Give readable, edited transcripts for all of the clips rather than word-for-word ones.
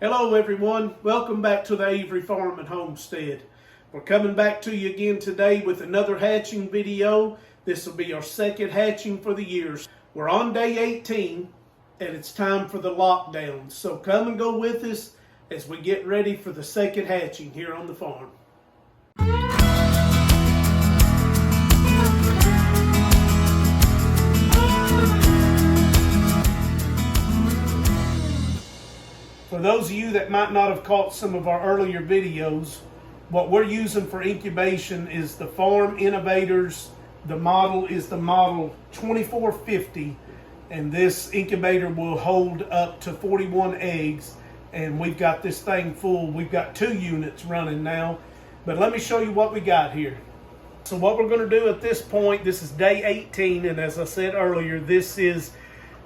Hello everyone, welcome back to the Avery Farm and Homestead. We're coming back to you again today with another hatching video. This will be our second hatching for the year. We're on day 18 and it's time for the lockdown. So come and go with us as we get ready for the second hatching here on the farm. For those of you that might not have caught some of our earlier videos, what we're using for incubation is the Farm Innovators. The model is the model 2450, and this incubator will hold up to 41 eggs, and we've got this thing full. We've got 2 units running now, but let me show you what we got here. So what we're going to do at this point, this is day 18, and as I said earlier, this is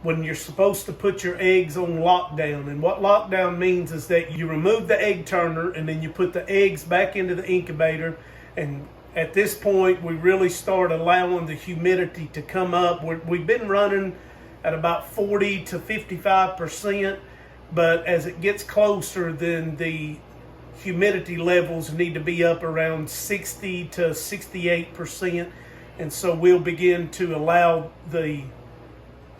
when you're supposed to put your eggs on lockdown. And what lockdown means is that you remove the egg turner and then you put the eggs back into the incubator. And at this point, we really start allowing the humidity to come up. We've been running at about 40 to 55%, but as it gets closer, then the humidity levels need to be up around 60 to 68%. And so we'll begin to allow the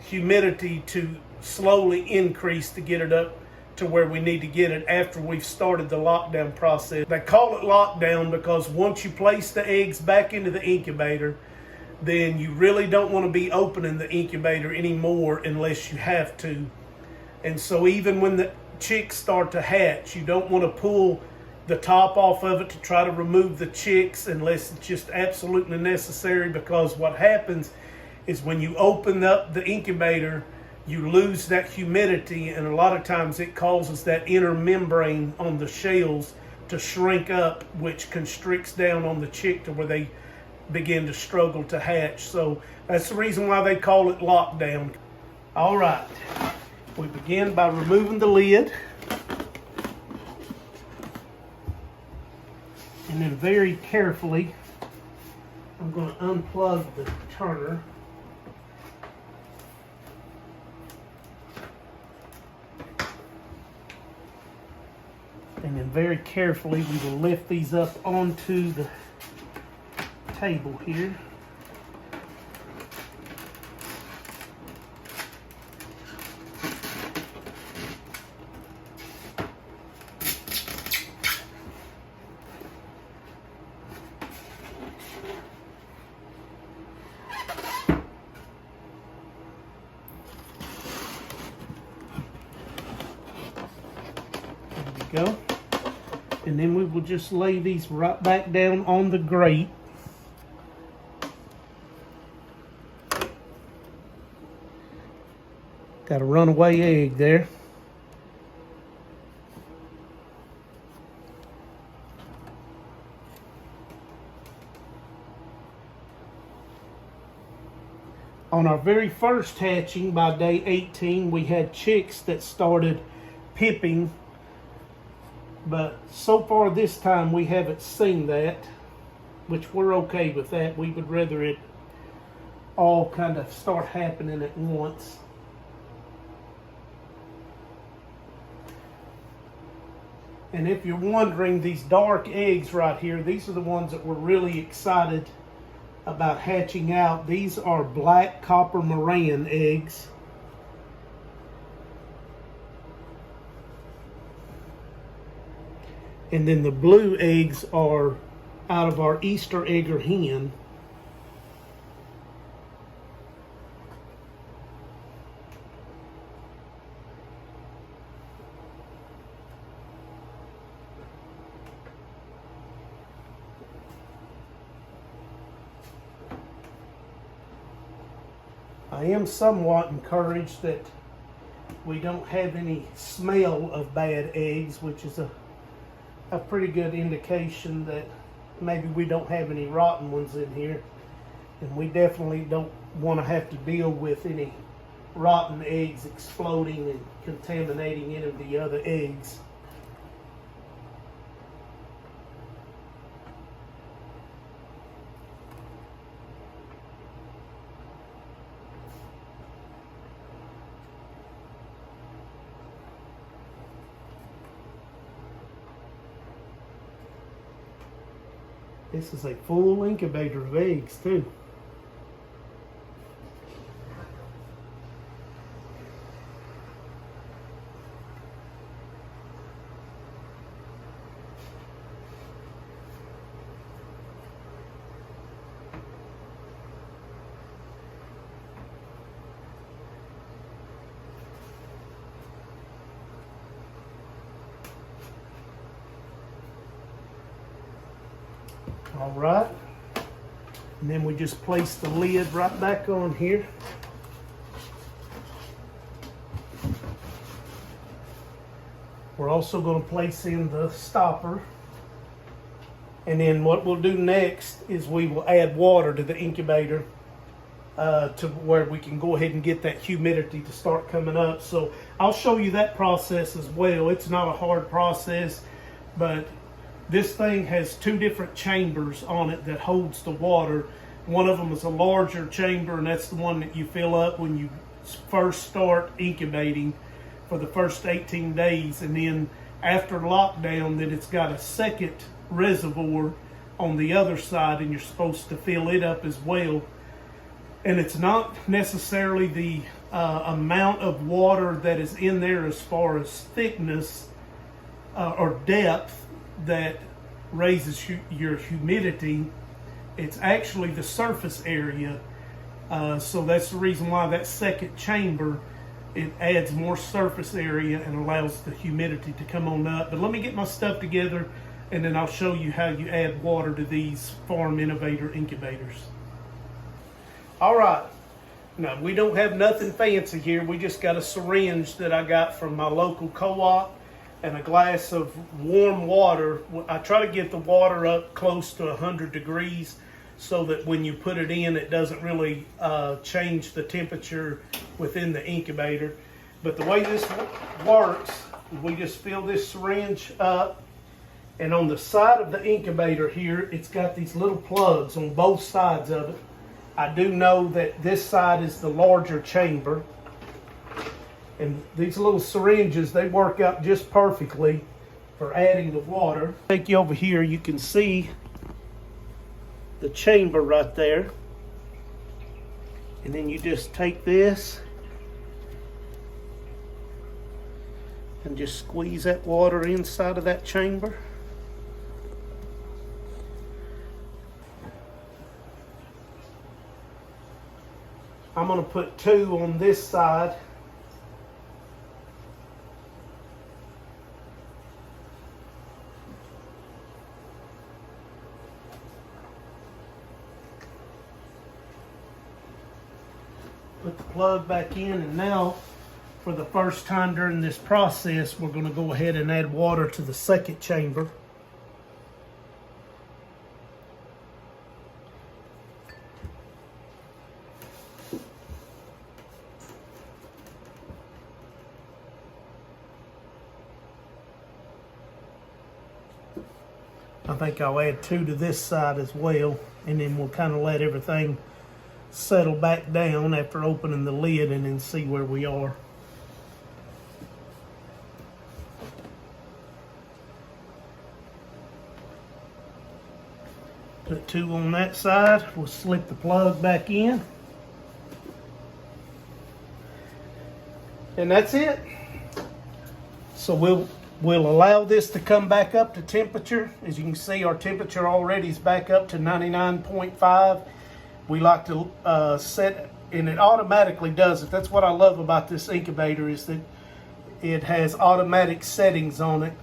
humidity to slowly increase to get it up to where we need to get it after we've started the lockdown process. They call it lockdown because once you place the eggs back into the incubator, then you really don't want to be opening the incubator anymore unless you have to. And so even when the chicks start to hatch, you don't want to pull the top off of it to try to remove the chicks unless it's just absolutely necessary, because what happens is when you open up the incubator, you lose that humidity, and a lot of times it causes that inner membrane on the shells to shrink up, which constricts down on the chick to where they begin to struggle to hatch. So that's the reason why they call it lockdown. All right, we begin by removing the lid, and then very carefully I'm going to unplug the turner. And then very carefully we will lift these up onto the table here. There we go. And then we will just lay these right back down on the grate. Got a runaway egg there. On our very first hatching by day 18, we had chicks that started pipping. But so far this time we haven't seen that, which we're okay with that. We would rather it all kind of start happening at once. And if you're wondering, these dark eggs right here, these are the ones that we're really excited about hatching out. These are black copper Moran eggs. And then the blue eggs are out of our Easter egger hen. I am somewhat encouraged that we don't have any smell of bad eggs, which is a pretty good indication that maybe we don't have any rotten ones in here. And we definitely don't want to have to deal with any rotten eggs exploding and contaminating any of the other eggs. This is a full incubator of eggs too. All right, and then we just place the lid right back on here. We're also going to place in the stopper. And then what we'll do next is we will add water to the incubator to where we can go ahead and get that humidity to start coming up. So I'll show you that process as well. It's not a hard process, but this thing has two different chambers on it that holds the water. One of them is a larger chamber, and that's the one that you fill up when you first start incubating for the first 18 days. And then after lockdown, then it's got a second reservoir on the other side, and you're supposed to fill it up as well. And it's not necessarily the amount of water that is in there as far as thickness or depth that raises your humidity. It's actually the surface area. So that's the reason why that second chamber, it adds more surface area and allows the humidity to come on up. But let me get my stuff together, and then I'll show you how you add water to these Farm Innovator incubators. All right, now we don't have nothing fancy here. We just got a syringe that I got from my local co-op and a glass of warm water. I try to get the water up close to 100 degrees so that when you put it in, it doesn't really change the temperature within the incubator. But the way this works, we just fill this syringe up, and on the side of the incubator here, it's got these little plugs on both sides of it. I do know that this side is the larger chamber. And these little syringes, they work out just perfectly for adding the water. Take you over here, you can see the chamber right there. And then you just take this and just squeeze that water inside of that chamber. I'm going to put 2 on this side. Put the plug back in, and now for the first time during this process, we're going to go ahead and add water to the second chamber. I think I'll add 2 to this side as well, and then we'll kind of let everything settle back down after opening the lid and then see where we are. Put 2 on that side. We'll slip the plug back in. And that's it. So we'll allow this to come back up to temperature. As you can see, our temperature already is back up to 99.5. We like to set, and it automatically does it. That's what I love about this incubator, is that it has automatic settings on it.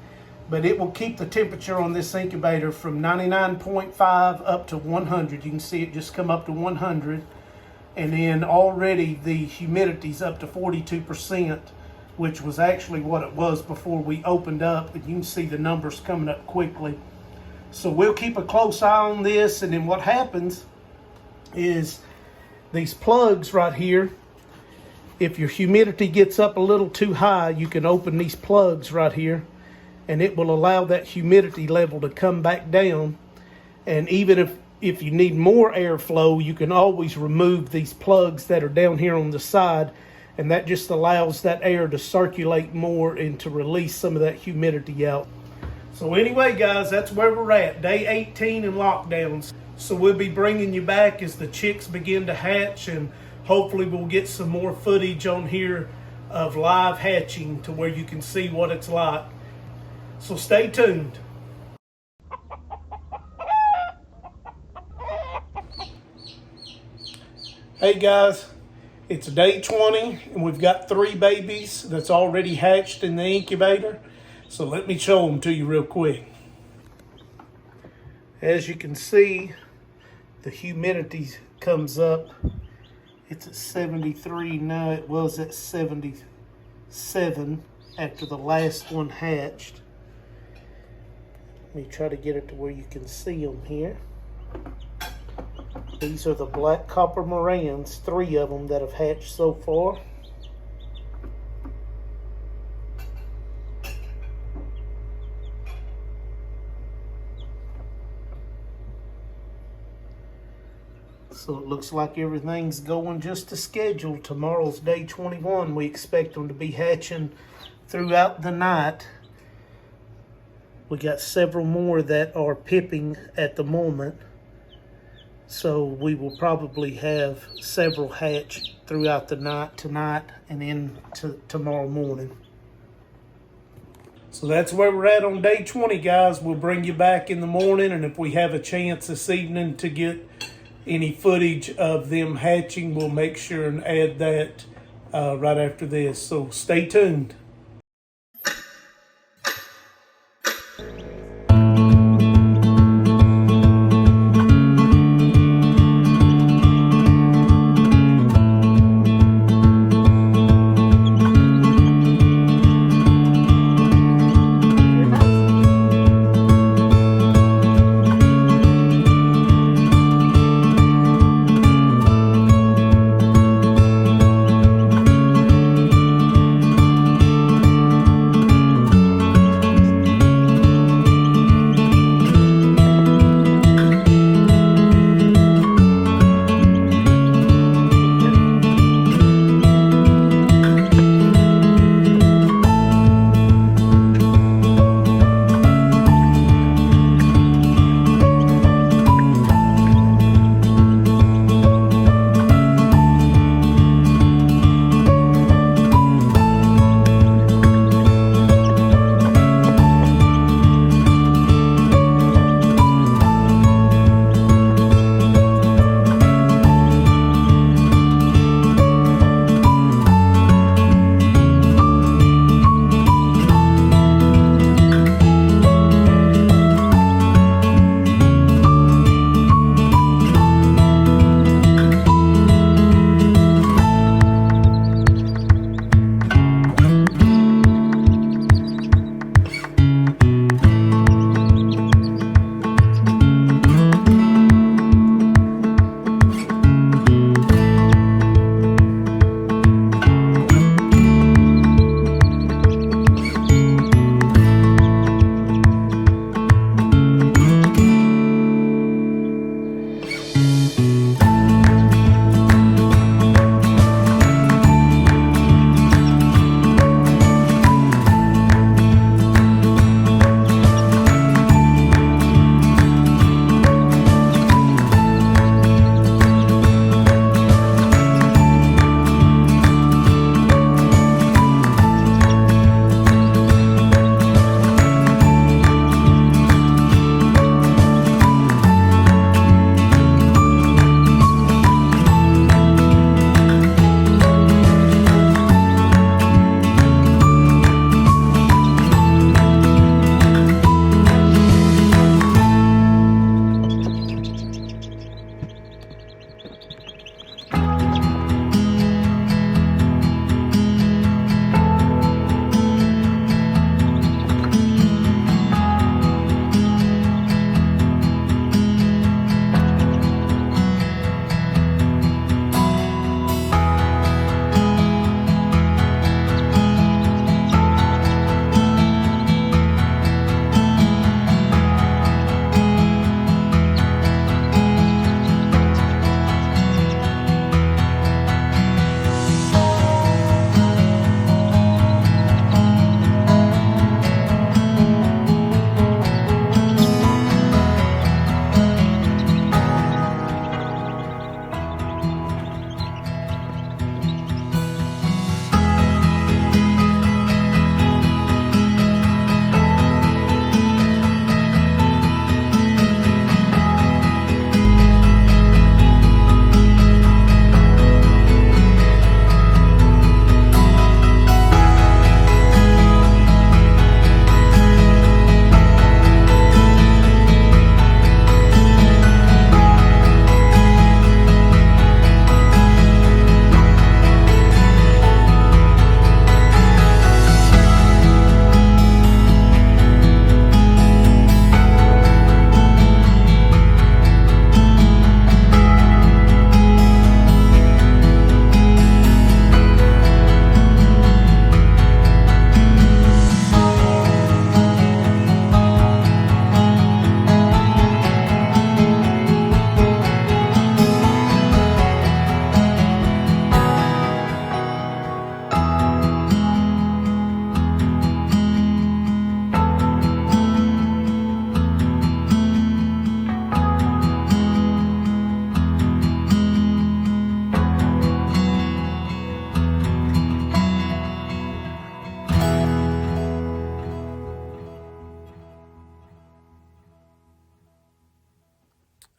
But it will keep the temperature on this incubator from 99.5 up to 100. You can see it just come up to 100. And then already the humidity's up to 42%, which was actually what it was before we opened up. And you can see the numbers coming up quickly. So we'll keep a close eye on this. And then what happens is these plugs right here, if your humidity gets up a little too high, you can open these plugs right here, and it will allow that humidity level to come back down. And even if you need more airflow, you can always remove these plugs that are down here on the side, and that just allows that air to circulate more and to release some of that humidity out. So anyway, guys, that's where we're at, day 18 in lockdowns. So we'll be bringing you back as the chicks begin to hatch, and hopefully we'll get some more footage on here of live hatching to where you can see what it's like. So stay tuned. Hey guys, it's day 20 and we've got 3 babies that's already hatched in the incubator. So let me show them to you real quick. As you can see, the humidity comes up. It's at 73 now. It was at 77 after the last one hatched. Let me try to get it to where you can see them here. These are the black copper morans, 3 of them that have hatched so far. So it looks like everything's going just as scheduled. Tomorrow's day 21. We expect them to be hatching throughout the night. We got several more that are pipping at the moment. So we will probably have several hatch throughout the night tonight and into tomorrow morning. So that's where we're at on day 20, guys. We'll bring you back in the morning, and if we have a chance this evening to get any footage of them hatching, we'll make sure and add that right after this. So stay tuned.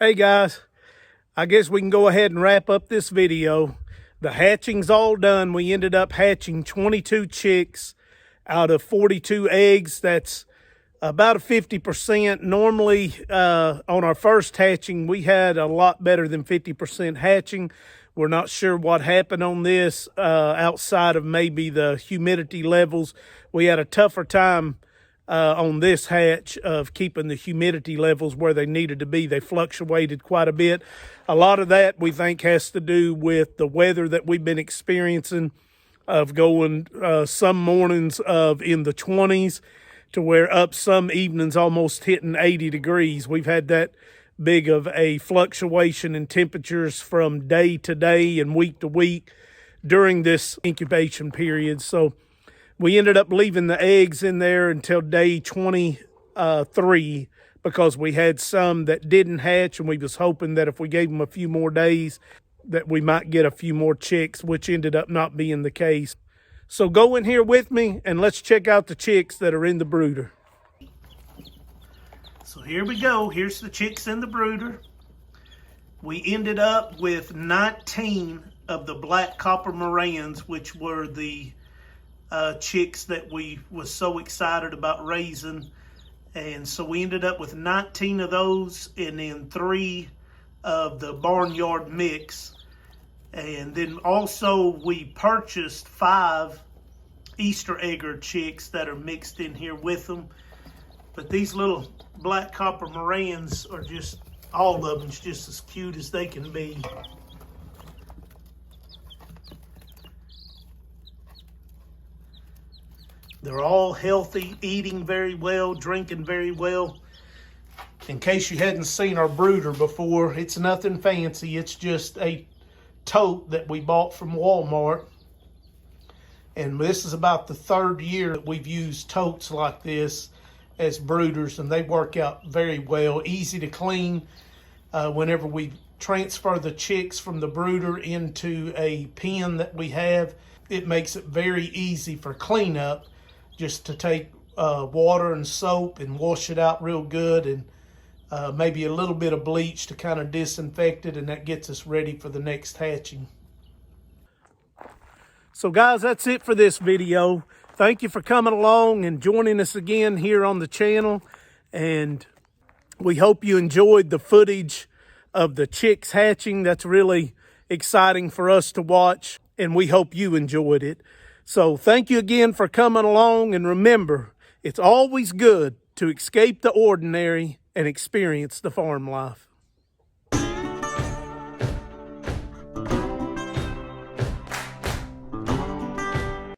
Hey guys, I guess we can go ahead and wrap up this video. The hatching's all done. We ended up hatching 22 chicks out of 42 eggs. That's about a 50%. Normally, on our first hatching, we had a lot better than 50% hatching. We're not sure what happened on this outside of maybe the humidity levels. We had a tougher time on this hatch of keeping the humidity levels where they needed to be. They fluctuated quite a bit. A lot of that we think has to do with the weather that we've been experiencing, of going some mornings of in the 20s to where up some evenings almost hitting 80 degrees. We've had that big of a fluctuation in temperatures from day to day and week to week during this incubation period. So we ended up leaving the eggs in there until day 23 because we had some that didn't hatch, and we was hoping that if we gave them a few more days that we might get a few more chicks, which ended up not being the case. So go in here with me and let's check out the chicks that are in the brooder. So here we go. Here's the chicks in the brooder. We ended up with 19 of the black copper Morans, which were the chicks that we was so excited about raising. And so we ended up with 19 of those, and then 3 of the barnyard mix. And then also we purchased 5 Easter egger chicks that are mixed in here with them. But these little black copper Morans are just, all of them, just as cute as they can be. They're all healthy, eating very well, drinking very well. In case you hadn't seen our brooder before, it's nothing fancy. It's just a tote that we bought from Walmart. And this is about the 3rd year that we've used totes like this as brooders, and they work out very well. Easy to clean. Whenever we transfer the chicks from the brooder into a pen that we have, it makes it very easy for cleanup, just to take water and soap and wash it out real good, and maybe a little bit of bleach to kind of disinfect it, and that gets us ready for the next hatching. So guys, that's it for this video. Thank you for coming along and joining us again here on the channel, and we hope you enjoyed the footage of the chicks hatching. That's really exciting for us to watch, and we hope you enjoyed it. So thank you again for coming along, and remember, it's always good to escape the ordinary and experience the farm life.